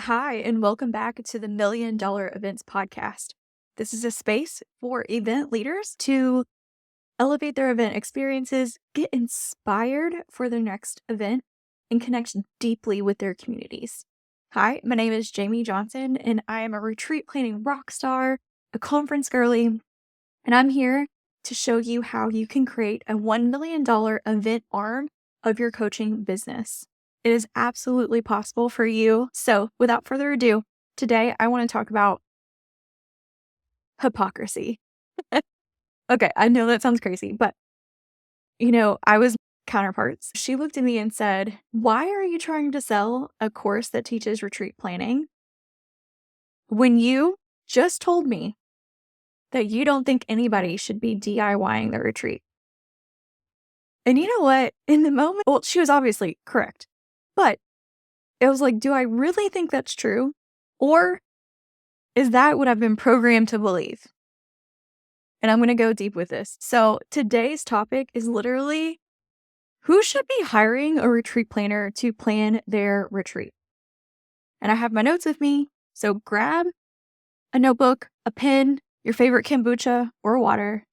Hi, and welcome back to the Million Dollar Events Podcast. This is a space for event leaders to elevate their event experiences, get inspired for their next event, and connect deeply with their communities. Hi, my name is Jami Johnson, and I am a retreat planning rock star, a conference girly, and I'm here to show you how you can create a $1 million event arm of your coaching business. It is absolutely possible for you. So without further ado, today I want to talk about hypocrisy. Okay, I know that sounds crazy, but I was counterparts. She looked at me and said, "Why are you trying to sell a course that teaches retreat planning when you just told me that you don't think anybody should be DIYing their retreat?" And you know what? In the moment, well, she was obviously correct, but it was like, do I really think that's true? Or is that what I've been programmed to believe? And I'm going to go deep with this. So today's topic is literally who should be hiring a retreat planner to plan their retreat? And I have my notes with me. So grab a notebook, a pen, your favorite kombucha or water,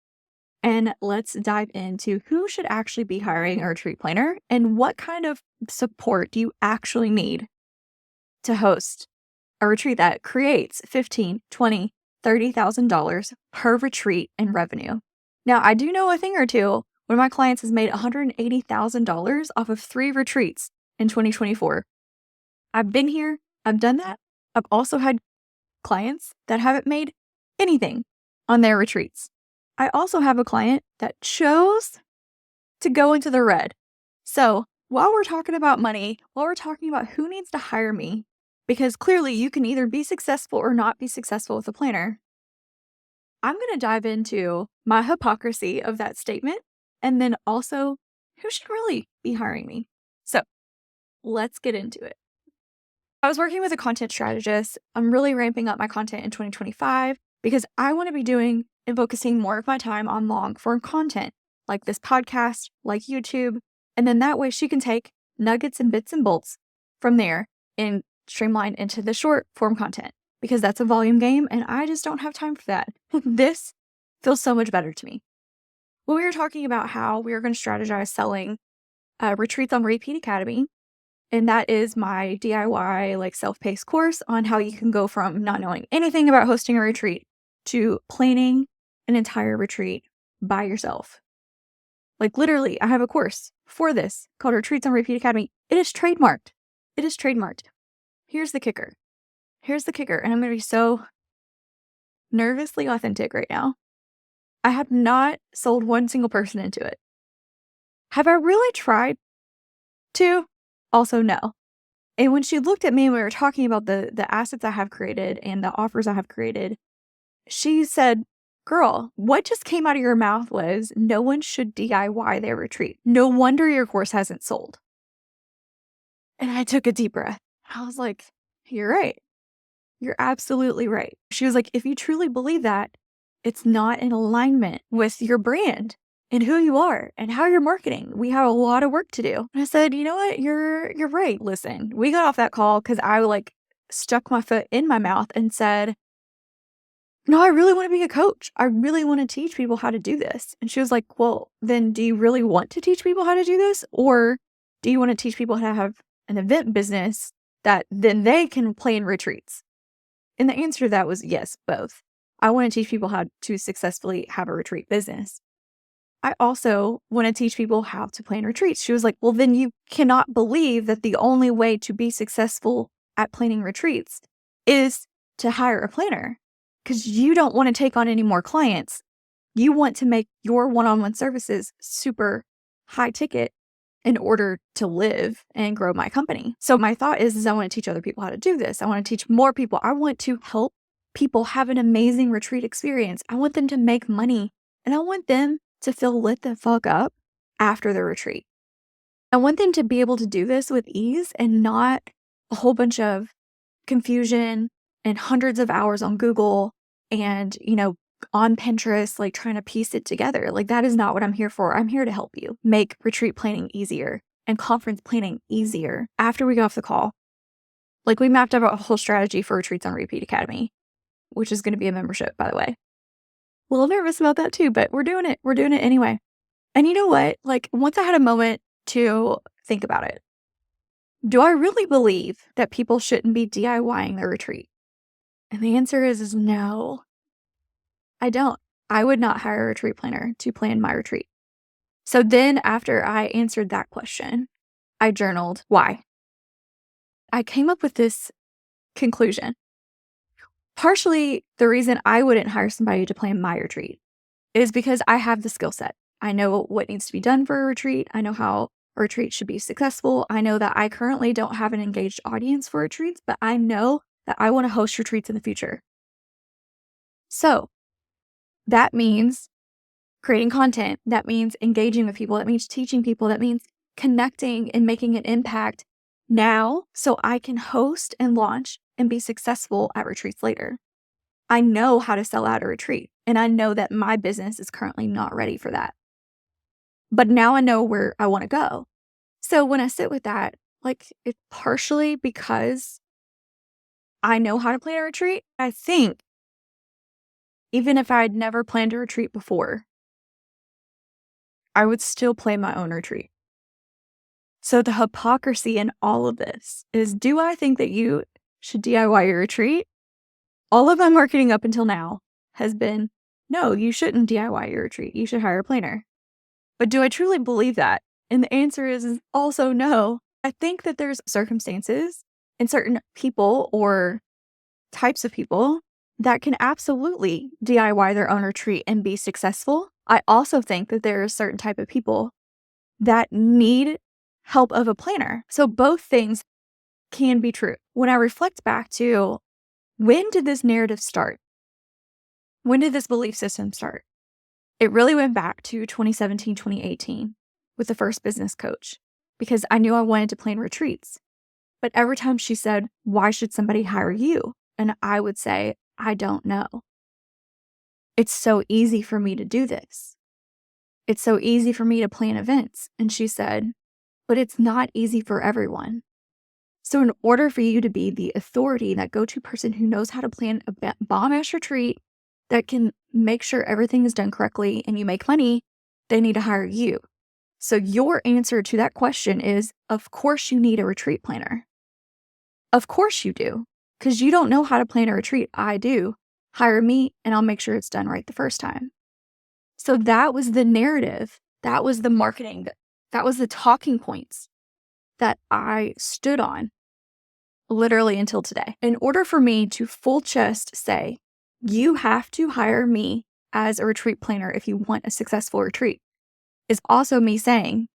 and let's dive into who should actually be hiring a retreat planner and what kind of support do you actually need to host a retreat that creates $15,000, $20,000, $30,000 per retreat in revenue. Now, I do know a thing or two. One of my clients has made $180,000 off of 3 retreats in 2024. I've been here. I've done that. I've also had clients that haven't made anything on their retreats. I also have a client that chose to go into the red. So while we're talking about money, while we're talking about who needs to hire me, because clearly you can either be successful or not be successful with a planner, I'm going to dive into my hypocrisy of that statement and then also who should really be hiring me. So let's get into it. I was working with a content strategist. I'm really ramping up my content in 2025 because I want to be doing and focusing more of my time on long form content like this podcast, like YouTube. And then that way she can take nuggets and bits and bolts from there and streamline into the short form content because that's a volume game and I just don't have time for that. This feels so much better to me. When we were talking about how we were going to strategize selling Retreats on Repeat Academy, and that is my DIY like self-paced course on how you can go from not knowing anything about hosting a retreat to planning an entire retreat by yourself. Like literally, I have a course for this called Retreats on Repeat Academy. It is trademarked. It is trademarked. Here's the kicker. And I'm going to be so nervously authentic right now. I have not sold one single person into it. Have I really tried to? Also, no. And when she looked at me and we were talking about the assets I have created and the offers I have created, she said, "Girl, what just came out of your mouth was no one should DIY their retreat. No wonder your course hasn't sold." And I took a deep breath. I was like, "You're right. You're absolutely right." She was like, "If you truly believe that, it's not in alignment with your brand and who you are and how you're marketing. We have a lot of work to do." And I said, "You know what? You're right. Listen, we got off that call because I stuck my foot in my mouth and said, no, I really want to be a coach. I really want to teach people how to do this." And she was like, "Well, then do you really want to teach people how to do this? Or do you want to teach people how to have an event business that then they can plan retreats?" And the answer to that was yes, both. I want to teach people how to successfully have a retreat business. I also want to teach people how to plan retreats. She was like, "Well, then you cannot believe that the only way to be successful at planning retreats is to hire a planner because you don't want to take on any more clients. You want to make your one-on-one services super high ticket in order to live and grow my company." So my thought is I want to teach other people how to do this. I want to teach more people. I want to help people have an amazing retreat experience. I want them to make money and I want them to feel lit the fuck up after the retreat. I want them to be able to do this with ease and not a whole bunch of confusion and hundreds of hours on Google and, on Pinterest, like trying to piece it together. Like that is not what I'm here for. I'm here to help you make retreat planning easier and conference planning easier. After we got off the call, Like, we mapped out a whole strategy for Retreats on Repeat Academy, which is going to be a membership, by the way. A little nervous about that too, but we're doing it. We're doing it anyway. And you know what? Like, once I had a moment to think about it, do I really believe that people shouldn't be DIYing their retreat? And the answer is no, I don't. I would not hire a retreat planner to plan my retreat. So then after I answered that question, I journaled why. I came up with this conclusion. Partially, the reason I wouldn't hire somebody to plan my retreat is because I have the skill set. I know what needs to be done for a retreat. I know how a retreat should be successful. I know that I currently don't have an engaged audience for retreats, but I know that I want to host retreats in the future. So that means creating content. That means engaging with people. That means teaching people. That means connecting and making an impact now so I can host and launch and be successful at retreats later. I know how to sell out a retreat, and I know that my business is currently not ready for that. But now I know where I want to go. So when I sit with that, like, it's partially because I know how to plan a retreat. I think even if I had never planned a retreat before, I would still plan my own retreat. So the hypocrisy in all of this is, do I think that you should DIY your retreat? All of my marketing up until now has been, no, you shouldn't DIY your retreat. You should hire a planner. But do I truly believe that? And the answer is also no. I think that there's circumstances and certain people or types of people that can absolutely DIY their own retreat and be successful. I also think that there are a certain type of people that need help of a planner. So both things can be true. When I reflect back to, when did this narrative start? When did this belief system start? It really went back to 2017, 2018 with the first business coach, because I knew I wanted to plan retreats. But every time she said, why should somebody hire you? And I would say, I don't know. It's so easy for me to do this. It's so easy for me to plan events. And she said, but it's not easy for everyone. So in order for you to be the authority, that go-to person who knows how to plan a bomb-ass retreat that can make sure everything is done correctly and you make money, they need to hire you. So your answer to that question is, of course you need a retreat planner. Of course you do, because you don't know how to plan a retreat. I do. Hire me and I'll make sure it's done right the first time. So that was the narrative. That was the marketing. That was the talking points that I stood on literally until today. In order for me to full chest say, you have to hire me as a retreat planner if you want a successful retreat, is also me saying,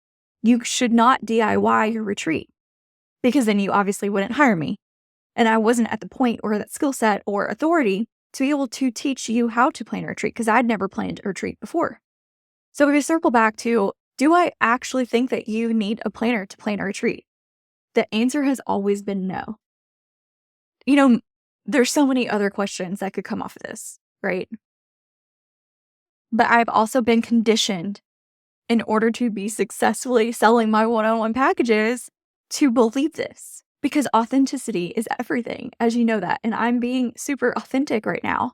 you should not DIY your retreat, because then you obviously wouldn't hire me. And I wasn't at the point or that skill set or authority to be able to teach you how to plan a retreat, because I'd never planned a retreat before. So if we circle back to, do I actually think that you need a planner to plan a retreat? The answer has always been no. You know, there's so many other questions that could come off of this, right? But I've also been conditioned in order to be successfully selling my one-on-one packages to believe this, because authenticity is everything, as you know that. And I'm being super authentic right now.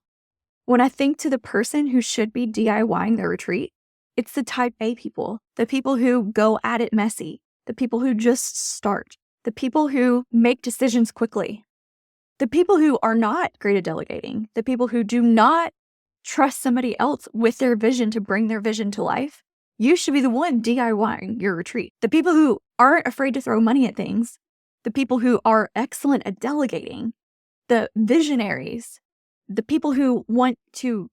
When I think to the person who should be DIYing their retreat, it's the type A people, the people who go at it messy, the people who just start, the people who make decisions quickly, the people who are not great at delegating, the people who do not trust somebody else with their vision to bring their vision to life. You should be the one DIYing your retreat. The people who aren't afraid to throw money at things, the people who are excellent at delegating, the visionaries, the people who want to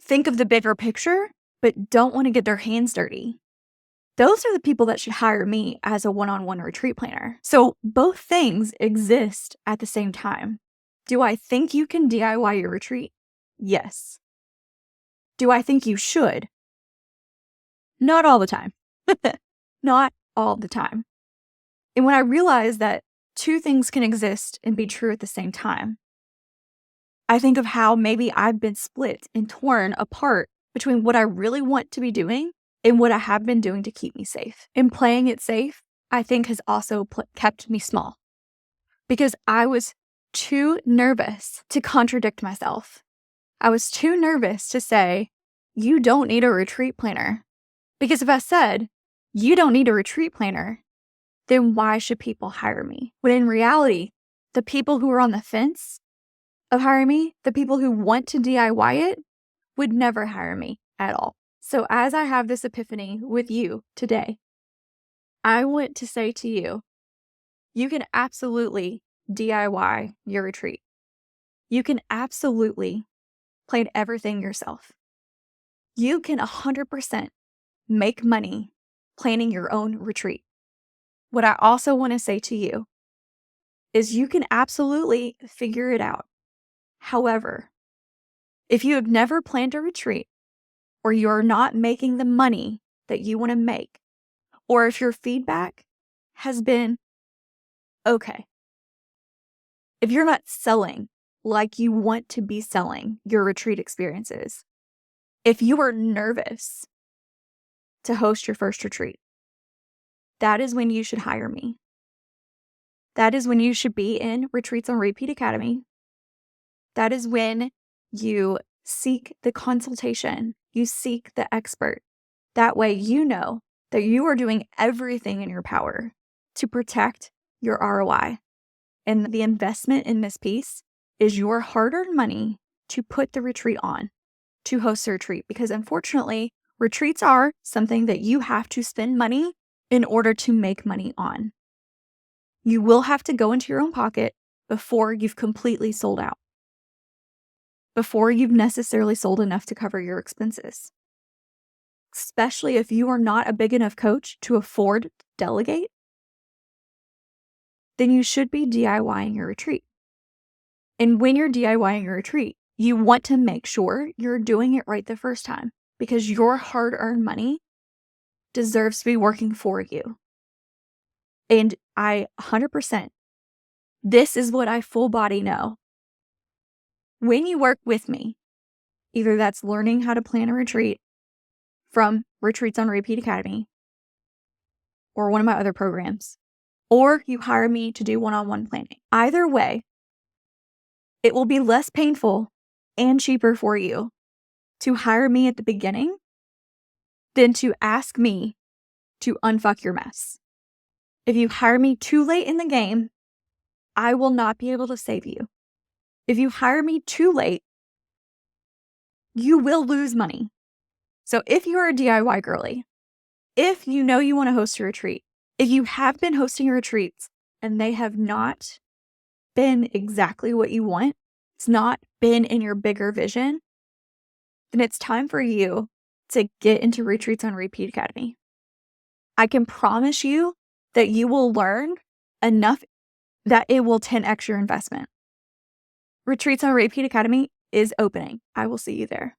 think of the bigger picture, but don't want to get their hands dirty. Those are the people that should hire me as a one-on-one retreat planner. So both things exist at the same time. Do I think you can DIY your retreat? Yes. Do I think you should? Not all the time. Not all the time. And when I realize that two things can exist and be true at the same time, I think of how maybe I've been split and torn apart between what I really want to be doing and what I have been doing to keep me safe. And playing it safe, I think, has also kept me small. because I was too nervous to contradict myself. I was too nervous to say, you don't need a retreat planner. Because if I said, you don't need a retreat planner, then why should people hire me? When in reality, the people who are on the fence of hiring me, the people who want to DIY it, would never hire me at all. So as I have this epiphany with you today, I want to say to you, you can absolutely DIY your retreat. You can absolutely plan everything yourself. You can 100% make money planning your own retreat. What I also want to say to you is you can absolutely figure it out. However, if you have never planned a retreat, or you're not making the money that you want to make, or if your feedback has been okay, if you're not selling like you want to be selling your retreat experiences, if you are nervous to host your first retreat, that is when you should hire me. That is when you should be in Retreats on Repeat Academy. That is when you seek the consultation, you seek the expert. That way you know that you are doing everything in your power to protect your ROI. And the investment in this piece is your hard-earned money to put the retreat on, to host a retreat. Because unfortunately, retreats are something that you have to spend money in order to make money on. You will have to go into your own pocket before you've completely sold out, before you've necessarily sold enough to cover your expenses. Especially if you are not a big enough coach to afford to delegate, then you should be DIYing your retreat. And when you're DIYing your retreat, you want to make sure you're doing it right the first time, because your hard-earned money deserves to be working for you. And I 100%, this is what I full body know. When you work with me, either that's learning how to plan a retreat from Retreats on Repeat Academy or one of my other programs, or you hire me to do one-on-one planning. Either way, it will be less painful and cheaper for you to hire me at the beginning than to ask me to unfuck your mess. If you hire me too late in the game, I will not be able to save you. If you hire me too late, you will lose money. So if you are a DIY girly, if you know you want to host a retreat, if you have been hosting retreats and they have not been exactly what you want, it's not been in your bigger vision, then it's time for you to get into Retreats on Repeat Academy. I can promise you that you will learn enough that it will 10x your investment. Retreats on Repeat Academy is opening. I will see you there.